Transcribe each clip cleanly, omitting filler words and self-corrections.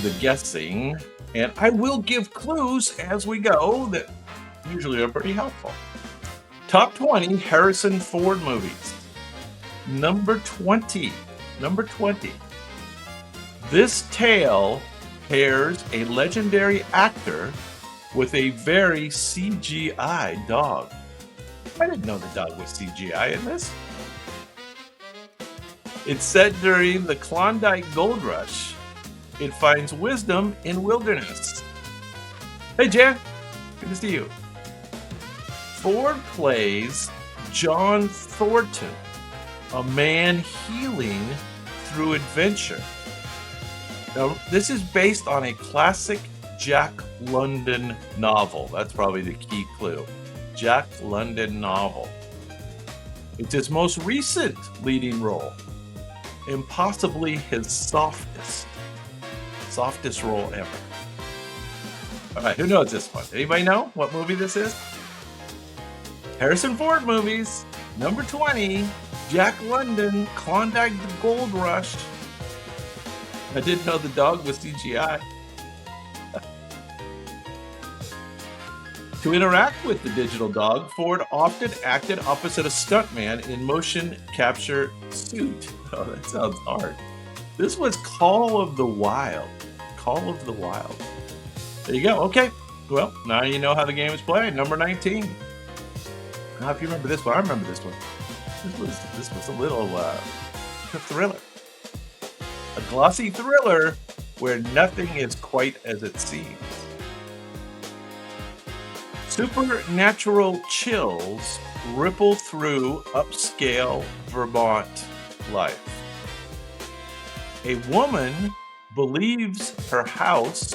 the guessing, and I will give clues as we go that usually are pretty helpful. Top 20 Harrison Ford movies. Number 20. Number 20. This tale pairs a legendary actor with a very CGI dog. I didn't know the dog was CGI in this. It's set during the Klondike Gold Rush. It finds wisdom in wilderness. Hey, Jan. Good to see you. Ford plays John Thornton, a man healing through adventure. Now, this is based on a classic Jack London novel. That's probably the key clue. Jack London novel. It's his most recent leading role, and possibly his softest role ever. All right, who knows this one? Anybody know what movie this is? Harrison Ford movies, number 20, Jack London, Klondike the Gold Rush. I didn't know the dog was CGI. To interact with the digital dog, Ford often acted opposite a stuntman in motion capture suit. Oh, that sounds hard. This was Call of the Wild. Call of the Wild. There you go. Okay. Well, now you know how the game is played. Number 19. Now, if you remember this one, I remember this one. This was a little a thriller. A glossy thriller where nothing is quite as it seems. Supernatural chills ripple through upscale Vermont life. A woman believes her house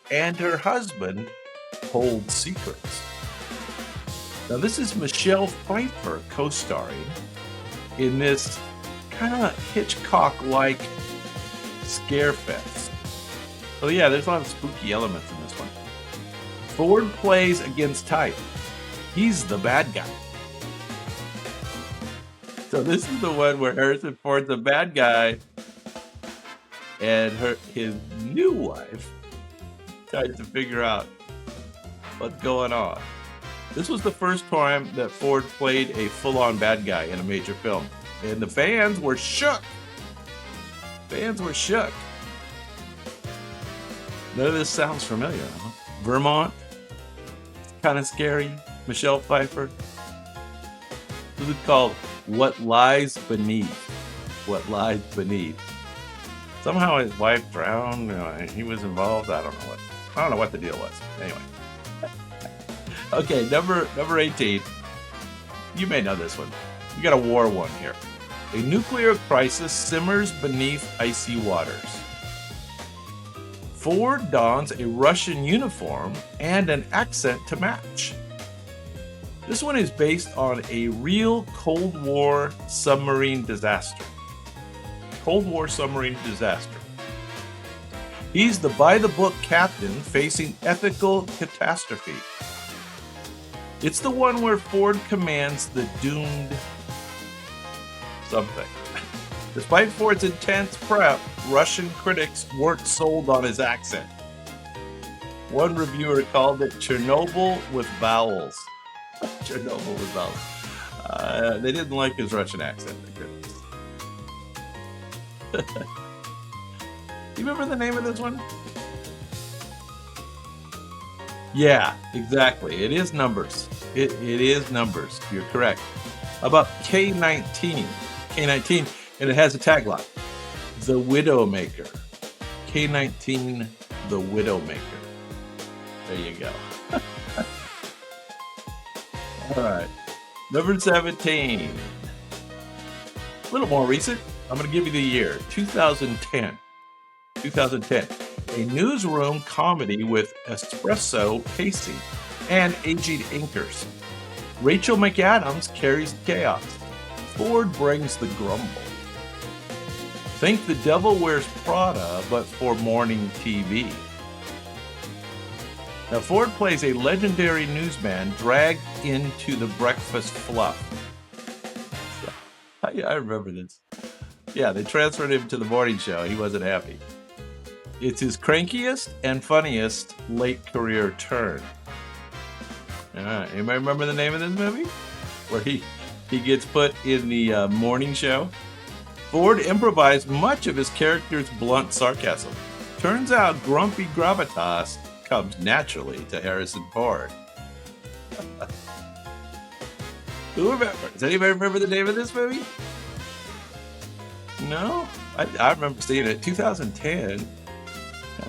and her husband hold secrets. Now, this is Michelle Pfeiffer co-starring in this kind of Hitchcock-like scarefest. So yeah, there's a lot of spooky elements in this one. Ford plays against type. He's the bad guy. So this is the one where Harrison Ford's the bad guy, and his new wife tries to figure out what's going on. This was the first time that Ford played a full-on bad guy in a major film, and the fans were shook. Fans were shook. None of this sounds familiar, huh? Vermont, kind of scary. Michelle Pfeiffer. This is called What Lies Beneath. What Lies Beneath. Somehow his wife drowned. He was involved. I don't know what the deal was. Anyway. Okay, number 18. You may know this one. We got a war one here. A nuclear crisis simmers beneath icy waters. Ford dons a Russian uniform and an accent to match. This one is based on a real Cold War submarine disaster. Cold War submarine disaster. He's the by-the-book captain facing ethical catastrophe. It's the one where Ford commands the doomed something. Despite Ford's intense prep, Russian critics weren't sold on his accent. One reviewer called it Chernobyl with vowels. Chernobyl with vowels. They didn't like his Russian accent, the critics. You remember the name of this one? Yeah, exactly. It is numbers. It is numbers. You're correct. How about K-19? K-19, and it has a tagline. The Widowmaker. K-19, The Widowmaker. There you go. All right. Number 17. A little more recent. I'm going to give you the year. 2010. 2010. A newsroom comedy with espresso pacing and aging anchors. Rachel McAdams carries chaos. Ford brings the grumble. Think The Devil Wears Prada, but for morning TV. Now, Ford plays a legendary newsman dragged into the breakfast fluff. I remember this. Yeah, they transferred him to the morning show. He wasn't happy. It's his crankiest and funniest late career turn. Anybody remember the name of this movie? Where he gets put in the morning show? Ford improvised much of his character's blunt sarcasm. Turns out grumpy gravitas comes naturally to Harrison Ford. Who remembers? Does anybody remember the name of this movie? No? I remember seeing it 2010.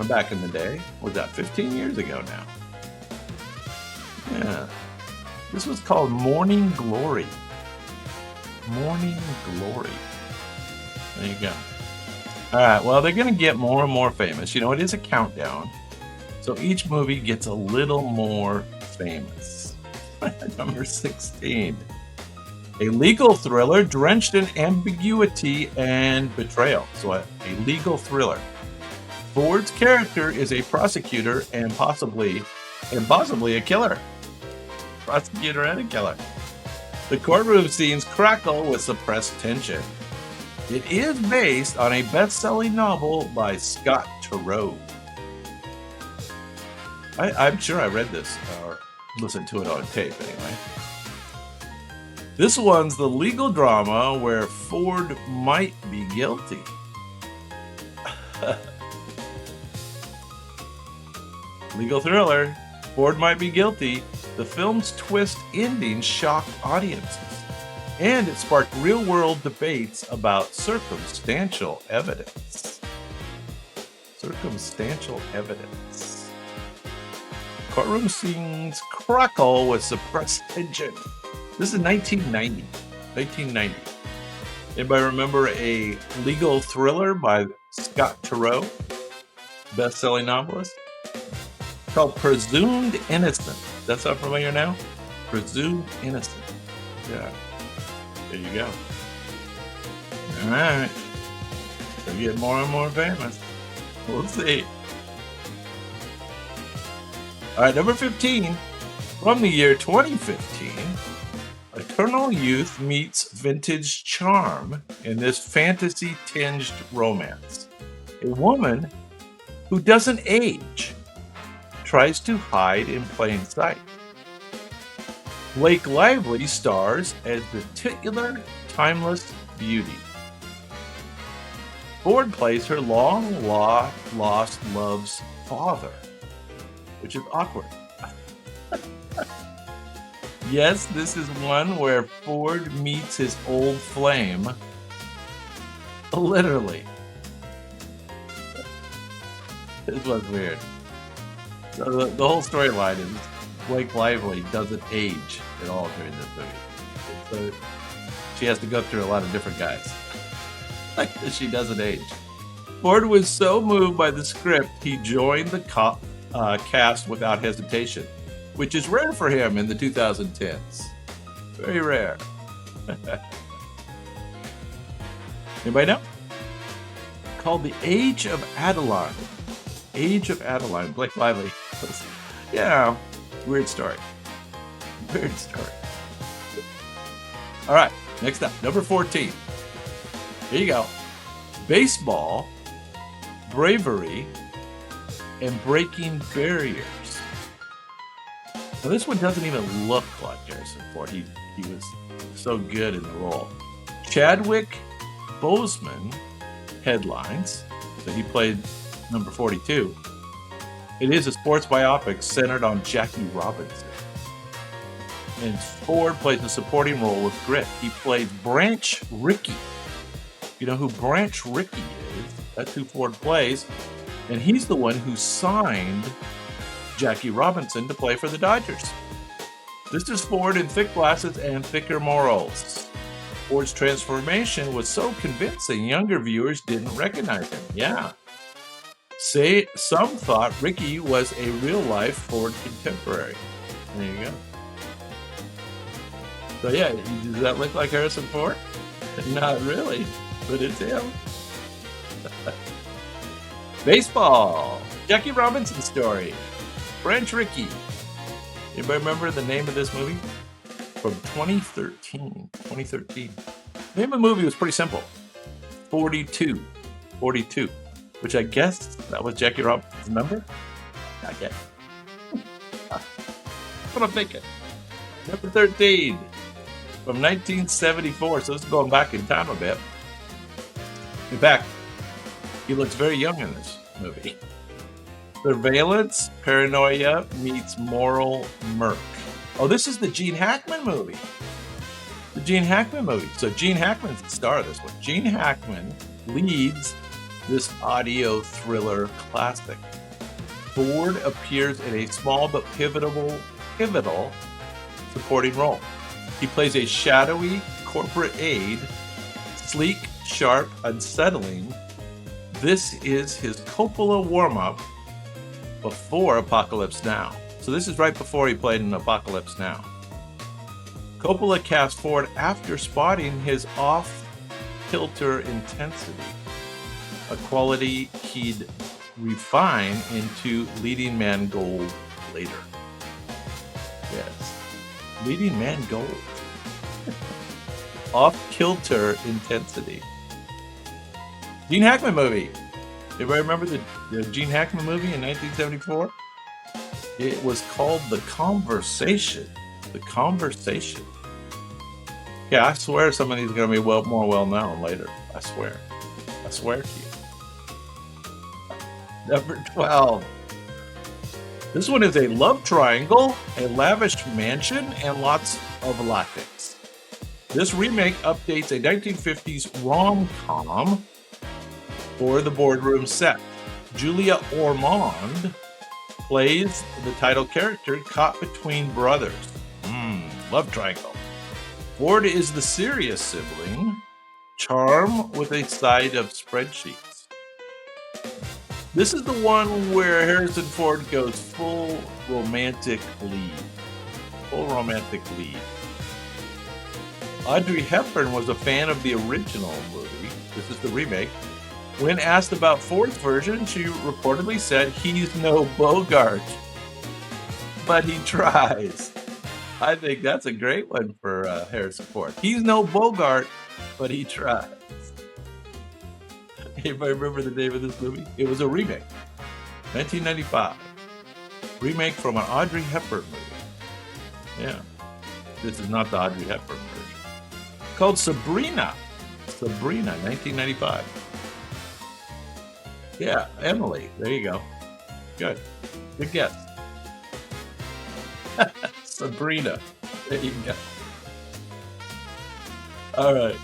Back in the day. Was that 15 years ago now? Yeah. This was called Morning Glory. Morning Glory. There you go. All right. Well, they're going to get more and more famous. You know, it is a countdown. So each movie gets a little more famous. Number 16. A legal thriller drenched in ambiguity and betrayal. So a legal thriller. Ford's character is a prosecutor and possibly a killer. Prosecutor and a killer. The courtroom scenes crackle with suppressed tension. It is based on a best-selling novel by Scott Turow. I'm sure I read this or listened to it on tape anyway. This one's the legal drama where Ford might be guilty. Legal thriller, Ford might be guilty. The film's twist ending shocked audiences, and it sparked real-world debates about circumstantial evidence. Circumstantial evidence. Courtroom scenes crackle with suppressed tension. This is 1990. 1990. Anybody remember a legal thriller by Scott Turow, best-selling novelist? Called Presumed Innocent. That sound familiar now? Presumed Innocent. Yeah. There you go. All right. They'll get more and more famous. We'll see. All right, number 15. From the year 2015, eternal youth meets vintage charm in this fantasy-tinged romance. A woman who doesn't age tries to hide in plain sight. Blake Lively stars as the titular, timeless beauty. Ford plays her long-lost love's father, which is awkward. Yes, this is one where Ford meets his old flame. Literally. This was weird. So the whole storyline is Blake Lively doesn't age at all during this movie. So she has to go through a lot of different guys. Like she doesn't age. Ford was so moved by the script, he joined the cast without hesitation, which is rare for him in the 2010s. Very rare. Anybody know? Called The Age of Adeline. Age of Adeline. Blake Lively. Yeah, weird story. Weird story. All right, next up, number 14. Here you go. Baseball, bravery, and breaking barriers. Now this one doesn't even look like Harrison Ford. He was so good in the role. Chadwick Boseman headlines. So he played number 42. It is a sports biopic centered on Jackie Robinson. And Ford plays a supporting role with grit. He plays Branch Rickey. You know who Branch Rickey is? That's who Ford plays. And he's the one who signed Jackie Robinson to play for the Dodgers. This is Ford in thick glasses and thicker morals. Ford's transformation was so convincing, younger viewers didn't recognize him. Yeah. Some thought Ricky was a real-life Ford contemporary. There you go. So yeah, does that look like Harrison Ford? Not really, but it's him. Baseball. Jackie Robinson story. Branch Rickey. Anybody remember the name of this movie? From 2013. 2013. The name of the movie was pretty simple. 42. 42. which I guess that was Jackie Robinson's number. I guess. What I'm thinking. Number 13 from 1974. So this is going back in time a bit. In fact, he looks very young in this movie. Surveillance, paranoia meets moral murk. Oh, this is the Gene Hackman movie. The Gene Hackman movie. So Gene Hackman's the star of this one. Gene Hackman leads this audio thriller classic. Ford appears in a small but pivotal supporting role. He plays a shadowy corporate aide, sleek, sharp, unsettling. This is his Coppola warm-up before Apocalypse Now. So this is right before he played in Apocalypse Now. Coppola cast Ford after spotting his off-kilter intensity, a quality he'd refine into leading man gold later. Yes, leading man gold. Off-kilter intensity. Gene Hackman movie. Everybody remember the Gene Hackman movie in 1974? It was called The Conversation. The Conversation. Yeah, I swear some of these are going to be more well-known later. I swear. I swear to you. Number 12. This one is a love triangle, a lavish mansion, and lots of latex. This remake updates a 1950s rom-com for the boardroom set. Julia Ormond plays the title character caught between brothers. Love triangle. Ford is the serious sibling, charm with a side of spreadsheets. This is the one where Harrison Ford goes full romantic lead. Full romantic lead. Audrey Hepburn was a fan of the original movie. This is the remake. When asked about Ford's version, she reportedly said, "He's no Bogart, but he tries." I think that's a great one for Harrison Ford. He's no Bogart, but he tries. Anybody remember the name of this movie? It was a remake, 1995. Remake from an Audrey Hepburn movie. Yeah, this is not the Audrey Hepburn version. Called Sabrina. Sabrina, 1995. Yeah, Emily. There you go. Good. Good guess. Sabrina. There you go. All right.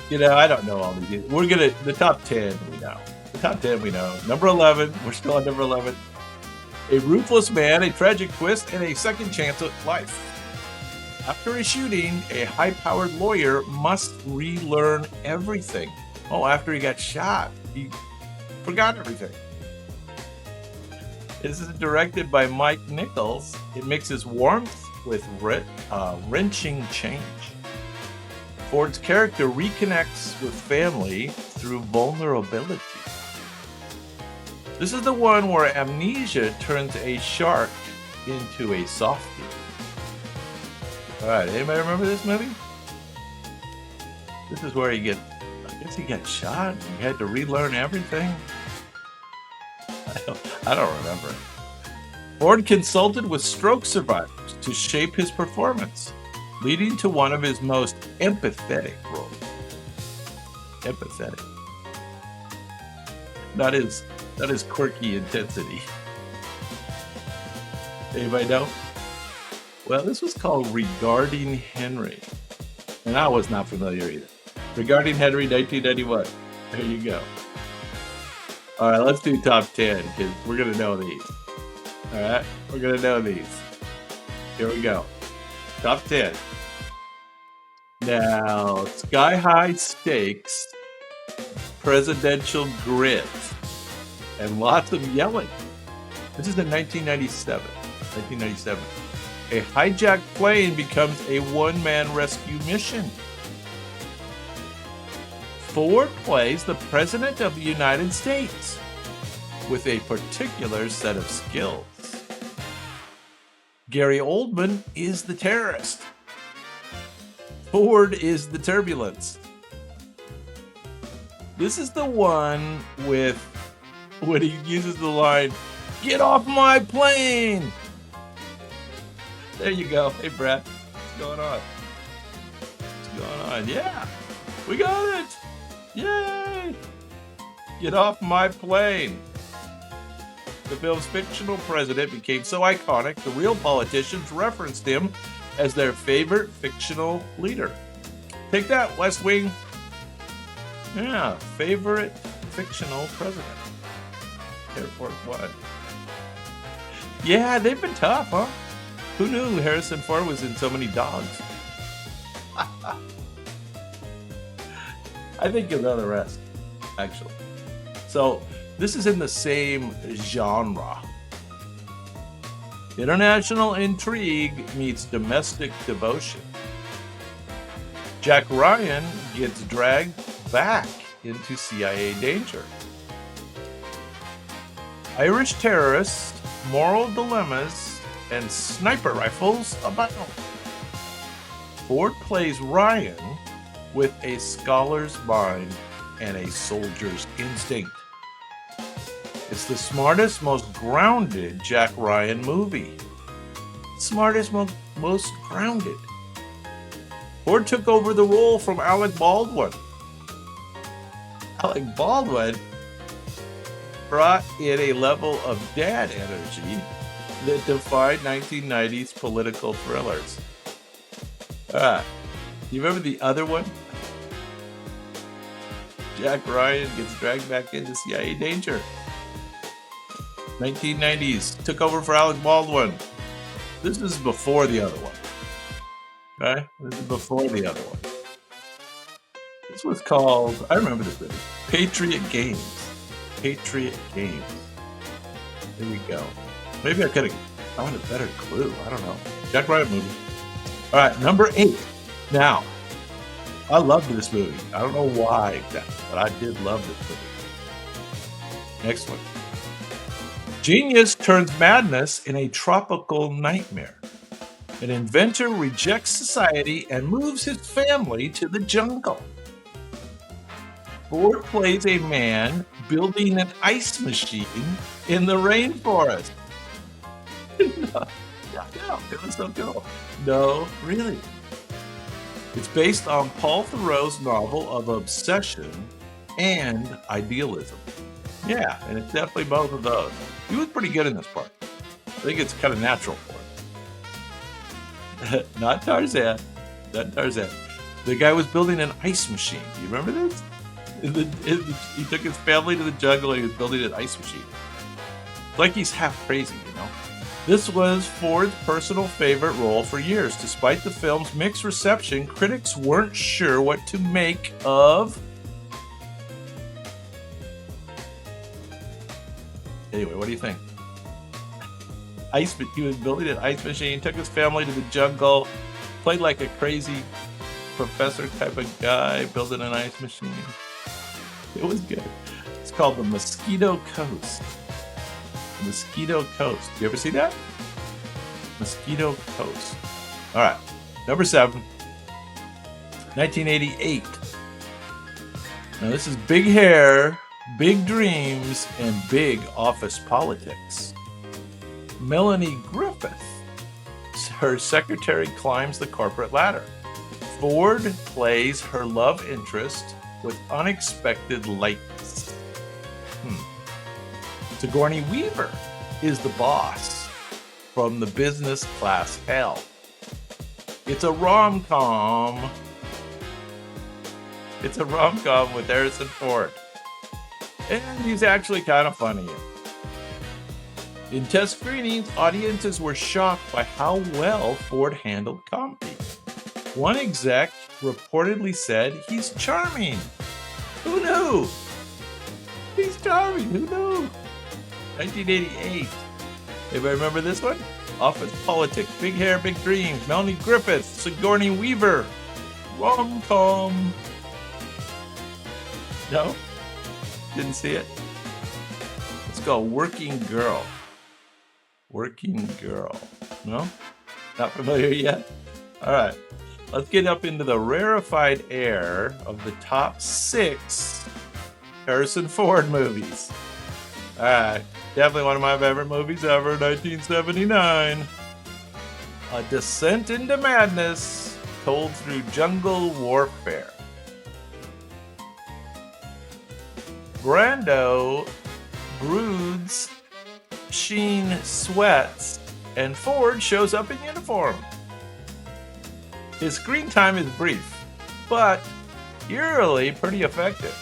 You know, I don't know all these. We're going to, the top 10 we know. The top 10 we know. Number 11. We're still on number 11. A ruthless man, a tragic twist, and a second chance at life. After a shooting, a high-powered lawyer must relearn everything. Oh, after he got shot, he forgot everything. This is directed by Mike Nichols. It mixes warmth with wrenching change. Ford's character reconnects with family through vulnerability. This is the one where amnesia turns a shark into a softie. All right, anybody remember this movie? This is where he gets shot. He had to relearn everything. I don't remember. Ford consulted with stroke survivors to shape his performance, leading to one of his most empathetic roles. Empathetic. Not his quirky intensity. Anybody know? Well, this was called Regarding Henry. And I was not familiar either. Regarding Henry, 1991. There you go. All right, let's do top 10 because we're going to know these. All right, we're going to know these. Here we go. Top 10. Now, Sky High Stakes, Presidential Grit, and lots of yelling. This is in 1997. 1997. A hijacked plane becomes a one-man rescue mission. Ford plays the President of the United States with a particular set of skills. Gary Oldman is the terrorist. Ford is the turbulence. This is the one with when he uses the line, "Get off my plane!" There you go. Hey, Brad. What's going on? What's going on? Yeah, we got it. Yay! Get off my plane. The film's fictional president became so iconic, the real politicians referenced him as their favorite fictional leader. Take that, West Wing. Yeah, favorite fictional president. Airport One. Yeah, they've been tough, huh? Who knew Harrison Ford was in so many dogs? I think you'll know the rest, actually. So, this is in the same genre. International intrigue meets domestic devotion. Jack Ryan gets dragged back into CIA danger. Irish terrorists, moral dilemmas, and sniper rifles abound. Ford plays Ryan with a scholar's mind and a soldier's instinct. It's the smartest, most grounded Jack Ryan movie. Smartest, most grounded. Ford took over the role from Alec Baldwin. Alec Baldwin brought in a level of dad energy that defied 1990s political thrillers. You remember the other one? Jack Ryan gets dragged back into CIA danger. 1990s, took over for Alec Baldwin. This is before the other one. Okay? This is before the other one. This was called, I remember this movie, Patriot Games. Patriot Games. There we go. Maybe I could have found a better clue. I don't know. Jack Ryan movie. All right, number 8. Now, I loved this movie. I don't know why exactly, but I did love this movie. Next one. Genius turns madness in a tropical nightmare. An inventor rejects society and moves his family to the jungle. Ford plays a man building an ice machine in the rainforest. No, it was so cool. No, really. It's based on Paul Theroux's novel of obsession and idealism. Yeah, and it's definitely both of those. He was pretty good in this part. I think it's kind of natural for him. Not Tarzan. Not Tarzan. The guy was building an ice machine. Do you remember this? He took his family to the jungle and he was building an ice machine. It's like he's half crazy, you know? This was Ford's personal favorite role for years. Despite the film's mixed reception, critics weren't sure what to make of... Anyway, what do you think? He was building an ice machine, took his family to the jungle, played like a crazy professor type of guy, building an ice machine. It was good. It's called The Mosquito Coast. Mosquito Coast. You ever see that? Mosquito Coast. All right. Number 7. 1988. Now this is big hair, big dreams, and big office politics. Melanie Griffith, her secretary, climbs the corporate ladder. Ford plays her love interest with unexpected lightness. Sigourney Weaver is the boss from the business class hell. It's a rom-com. It's a rom-com with Harrison Ford. And he's actually kind of funny. In test screenings, audiences were shocked by how well Ford handled comedy. One exec reportedly said, "He's charming." Who knew? He's charming. Who knew? 1988. Anybody remember this one? Office politics, big hair, big dreams. Melanie Griffith, Sigourney Weaver, rom-com. No? Didn't see it? It's called Working Girl. Working Girl. No? Not familiar yet? All right. Let's get up into the rarefied air of the top 6 Harrison Ford movies. All right, definitely one of my favorite movies ever, 1979. A descent into madness told through jungle warfare. Brando broods, Sheen sweats, and Ford shows up in uniform. His screen time is brief, but eerily pretty effective.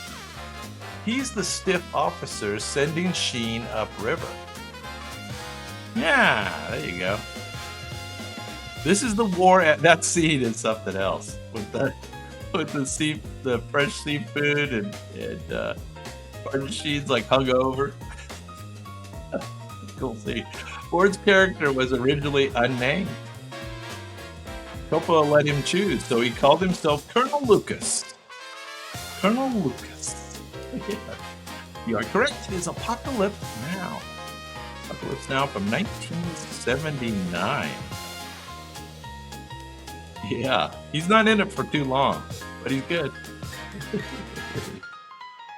He's the stiff officer sending Sheen upriver. Yeah, there you go. This is the war at that scene and something else with the fresh seafood and Martin Sheen's like hungover. Cool scene. Ford's character was originally unnamed. Coppola let him choose, so he called himself Colonel Lucas. Colonel Lucas. Yeah. You are correct. It is Apocalypse Now. Apocalypse Now from 1979. Yeah, he's not in it for too long, but he's good.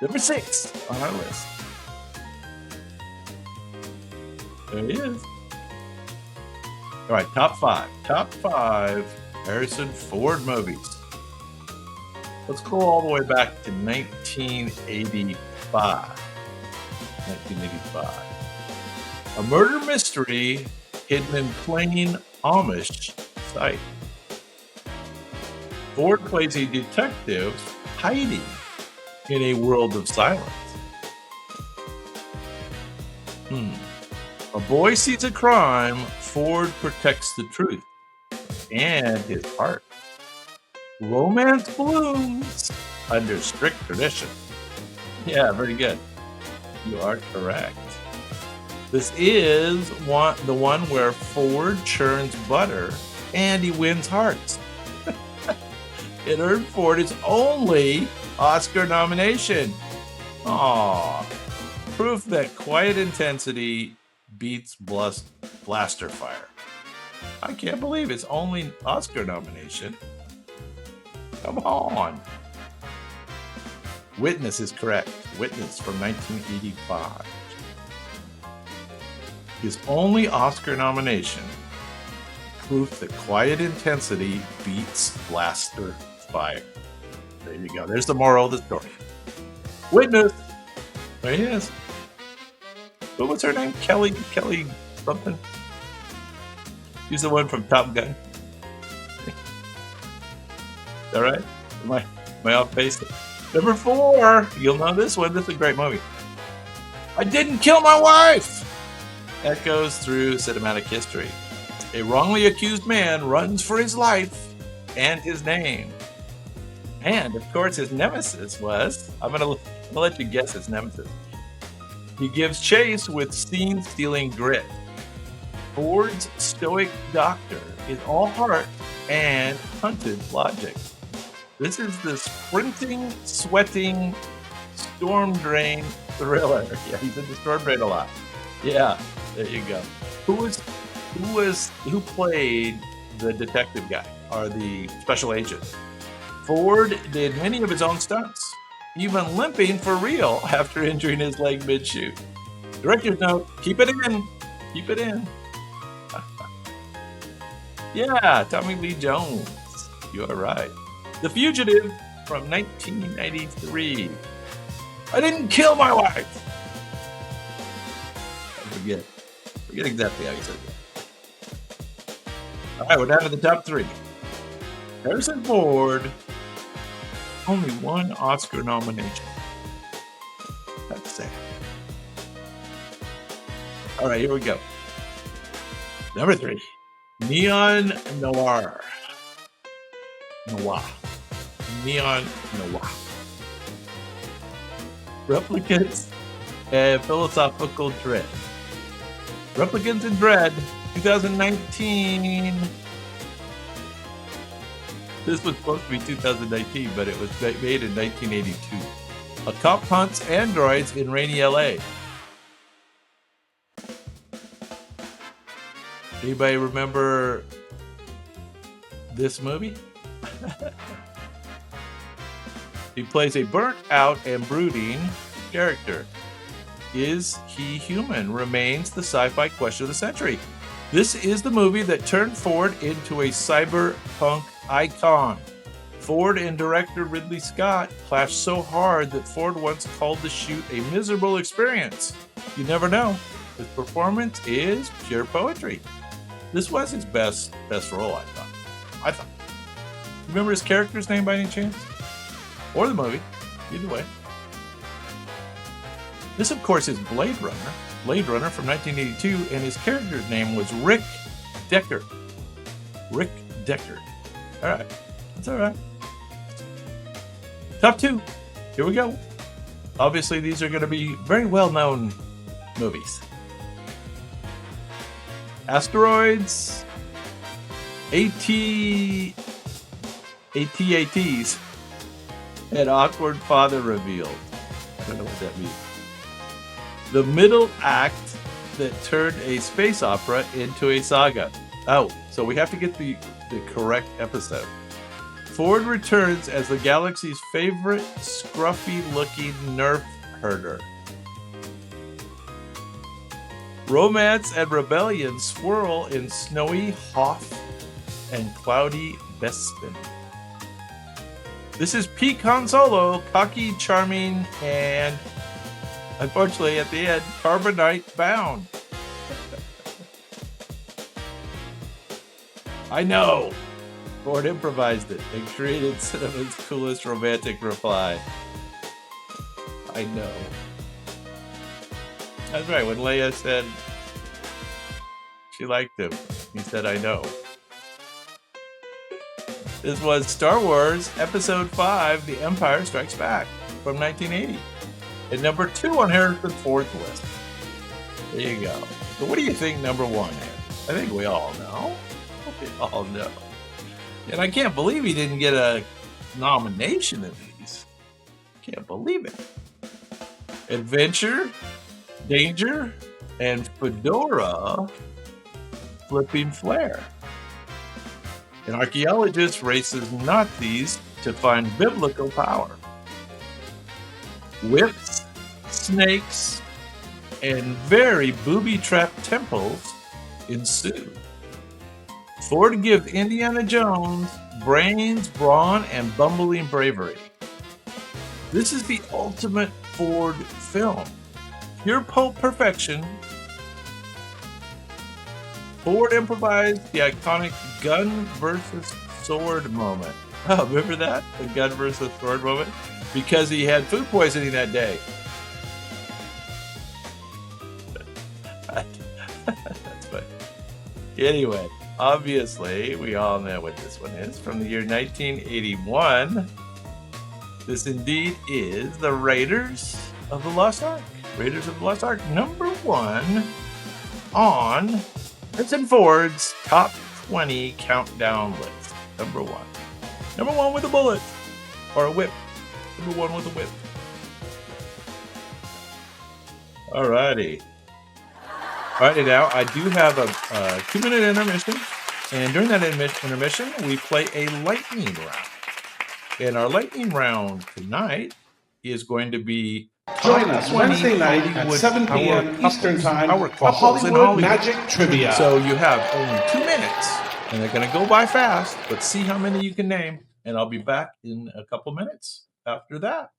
Number 6 on our list. There he is. All right, top 5. Top 5 Harrison Ford movies. Let's go all the way back to 1985. 1985. A murder mystery hidden in plain Amish sight. Ford plays a detective hiding in a world of silence. A boy sees a crime, Ford protects the truth and his heart. Romance blooms under strict tradition. Yeah, very good. You are correct. This is the one where Ford churns butter and he wins hearts. It earned Ford his only Oscar nomination. Aww. Proof that quiet intensity beats blaster fire. I can't believe it's only Oscar nomination. Come on. Witness is correct. Witness from 1985. His only Oscar nomination. Proof that quiet intensity beats blaster fire. There you go. There's the moral of the story. Witness. There he is. What was her name? Kelly something. She's the one from Top Gun. All right? Am I off base? Number 4. You'll know this one. This is a great movie. I didn't kill my wife. Echoes through cinematic history. A wrongly accused man runs for his life and his name. And, of course, his nemesis was... I'm gonna let you guess his nemesis. He gives chase with scene-stealing grit. Ford's stoic doctor is all heart and hunted logic. This is the sprinting, sweating, storm drain thriller. Yeah, he's in the storm drain a lot. Yeah, there you go. Who played the detective guy or the special agent? Ford did many of his own stunts, even limping for real after injuring his leg mid-shoot. Director's note, keep it in. Keep it in. Yeah, Tommy Lee Jones. You are right. The Fugitive from 1993. I didn't kill my wife. I forget exactly how you said that. All right, we're down to the top 3. Harrison Ford, only one Oscar nomination. That's sad. All right, here we go. Number 3, Neon Noir. Neon Noir. Replicants and philosophical dread. Replicants and Dread, 2019. This was supposed to be 2019, but it was made in 1982. A cop hunts androids in rainy LA. Anybody remember this movie? He plays a burnt out and brooding character. Is he human? Remains the sci-fi question of the century. This is the movie that turned Ford into a cyberpunk icon. Ford and director Ridley Scott clashed so hard that Ford once called the shoot a miserable experience. You never know. His performance is pure poetry. This was his best role, I thought. Remember his character's name by any chance? Or the movie? Either way. This, of course, is Blade Runner from 1982, and his character's name was Rick Deckard. Rick Deckard. All right. That's all right. Top 2. Here we go. Obviously, these are going to be very well-known movies. Asteroids, AT-ATs, and awkward father revealed. I don't know what that means. The middle act that turned a space opera into a saga. Oh, so we have to get the correct episode. Ford returns as the galaxy's favorite scruffy-looking nerf herder. Romance and rebellion swirl in snowy Hoth and cloudy Bespin. This is peak Han Solo, cocky, charming, and unfortunately at the end, carbonite bound. I know. Ford improvised it and created cinema's coolest romantic reply. I know. That's right. When Leia said she liked him, he said, I know. This was Star Wars Episode 5, The Empire Strikes Back from 1980. And number 2 on Harrison Ford's list. There you go. So what do you think number 1 is? I think we all know. We all know. And I can't believe he didn't get a nomination in these. Can't believe it. Adventure, Danger, and Fedora Flipping Flare. An archaeologist races Nazis to find biblical power. Whips, snakes, and very booby-trapped temples ensue. Ford gives Indiana Jones brains, brawn, and bumbling bravery. This is the ultimate Ford film. Pure pulp perfection. Ford improvised the iconic gun versus sword moment. Oh, remember that? The gun versus sword moment? Because he had food poisoning that day. That's funny. Anyway, obviously, we all know what this one is. From the year 1981. This indeed is the Raiders of the Lost Ark. Raiders of the Lost Ark, number 1 on Harrison Ford's top 20 countdown list. Number 1. Number 1 with a bullet. Or a whip. Number 1 with a whip. Alrighty. Alrighty, now I do have a 2-minute intermission. And during that intermission, we play a lightning round. And our lightning round tonight is going to be join us Wednesday night at 7 p.m. Eastern Time for Hollywood Magic Trivia. So you have only 2 minutes, and they're going to go by fast, but see how many you can name. And I'll be back in a couple minutes after that.